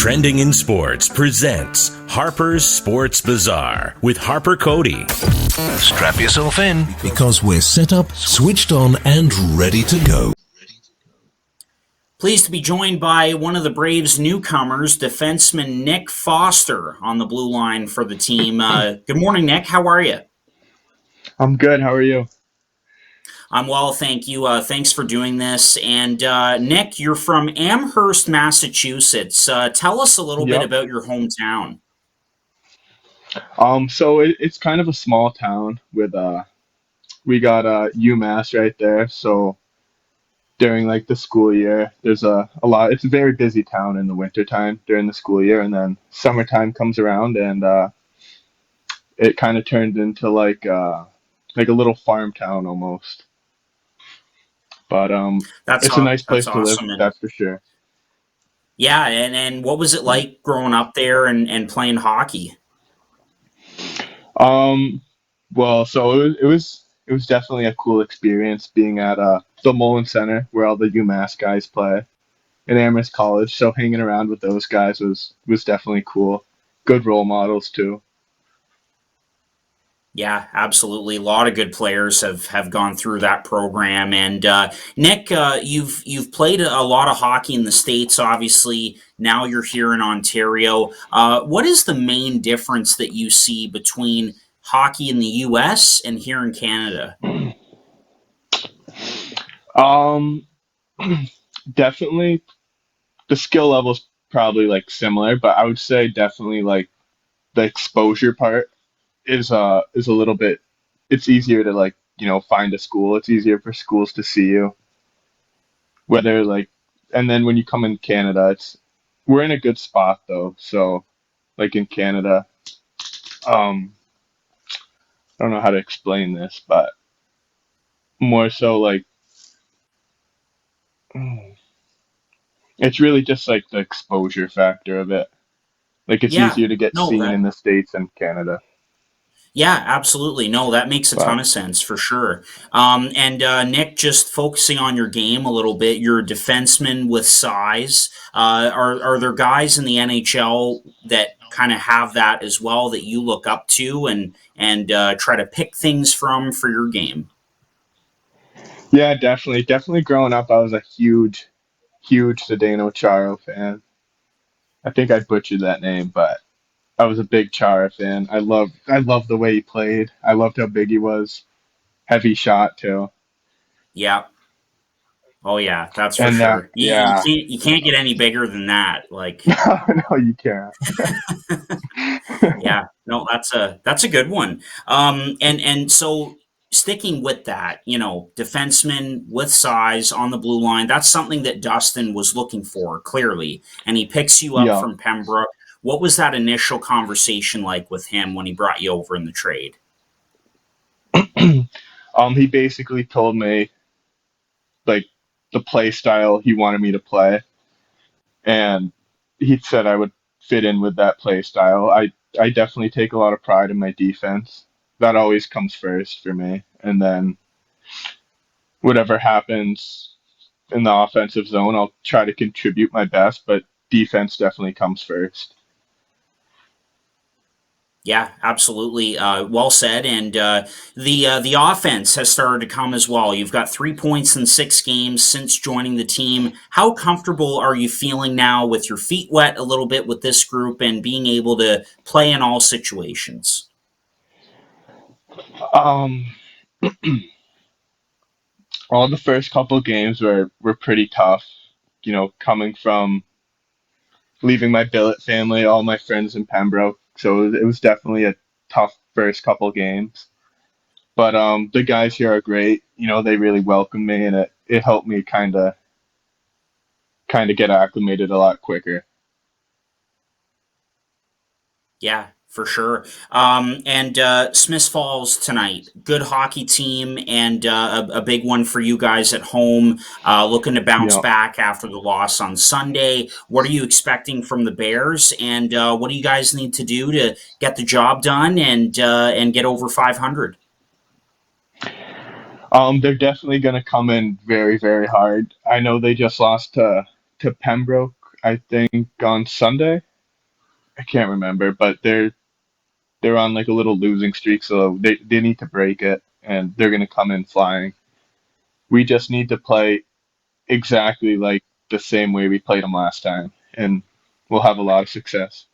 Trending in Sports presents Harper's Sports Bazaar with Harper Cotie. Strap yourself in because we're set up, switched on, and ready to go. Pleased to be joined by one of the Braves' newcomers, defenseman Nick Foster, on the blue line for the team. Good morning, Nick. How are you? I'm good. How are you? I'm well, thank you. Thanks for doing this. And Nick, you're from Amherst, Massachusetts. Tell us a little bit about your hometown. So it's kind of a small town with we got UMass right there. So during like the school year, there's a lot. It's a very busy town in the wintertime during the school year, and then summertime comes around, and it kind of turned into like a little farm town almost. But it's a nice place to live, awesome. that's for sure. Yeah, and what was it like growing up there and playing hockey? Well, so it was definitely a cool experience being at the Mullen Center where all the UMass guys play in Amherst College. So hanging around with those guys was definitely cool. Good role models too. Yeah, absolutely. A lot of good players have gone through that program. And Nick, you've played a lot of hockey in the States. Obviously, now you're here in Ontario. What is the main difference that you see between hockey in the U.S. and here in Canada? Um, Definitely the skill level's probably like similar, but I would say definitely like the exposure part is a little bit. It's easier to like find a school. It's easier for schools to see you. Whether like, and then when you come in Canada, we're in a good spot though. So like in Canada, um, I don't know how to explain this, but more so like it's really just like the exposure factor of it. Like it's Yeah, easier to get no, seen that in the States and Canada. Yeah, absolutely. No, that makes a ton But of sense for sure. And Nick, just focusing on your game a little bit, you're a defenseman with size. Are there guys in the NHL that kind of have that as well that you look up to and try to pick things from for your game? yeah, definitely growing up, I was a huge Zdeno Chara fan. I think I butchered that name, but I was a big Chara fan. I loved the way he played. I loved how big he was. Heavy shot too. Yeah. Oh yeah, that's for And sure. You yeah, can't get any bigger than that. Like no, you can't. Yeah, no, that's a good one. And so sticking with that, defenseman with size on the blue line, that's something that Dustin was looking for clearly, and he picks you up Yeah. from Pembroke. What was that initial conversation like with him when he brought you over in the trade? He basically told me like the play style he wanted me to play, and he said I would fit in with that play style. I definitely take a lot of pride in my defense. That always comes first for me, and then whatever happens in the offensive zone, I'll try to contribute my best, but defense definitely comes first. Yeah, absolutely. Well said. And the offense has started to come as well. You've got 3 points in 6 games since joining the team. How comfortable are you feeling now with your feet wet a little bit with this group and being able to play in all situations? Um, all the first couple games were pretty tough. Coming from leaving my billet family, all my friends in Pembroke, so it was definitely a tough first couple games. But the guys here are great. They really welcomed me, and it helped me kind of get acclimated a lot quicker. Yeah, for sure. And Smiths Falls tonight, good hockey team and a big one for you guys at home, looking to bounce Yeah. back after the loss on Sunday. What are you expecting from the Bears, and what do you guys need to do to get the job done and get over 500? They're definitely going to come in very, very hard. I know they just lost to Pembroke I think on Sunday. I can't remember, but they're on like a little losing streak, so they need to break it, and they're gonna come in flying. We just need to play exactly like the same way we played them last time, and we'll have a lot of success.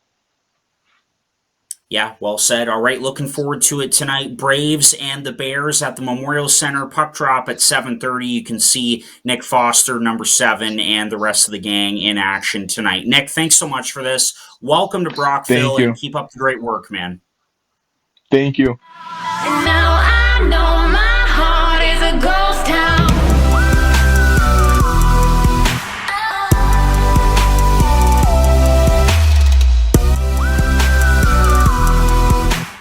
Yeah, well said. All right, looking forward to it tonight. Braves and the Bears at the Memorial Center. Puck drop at 7:30. You can see Nick Foster, number 7, and the rest of the gang in action tonight. Nick, thanks so much for this. Welcome to Thank Brockville, and you. keep up the great work, man. Thank you. And now I know my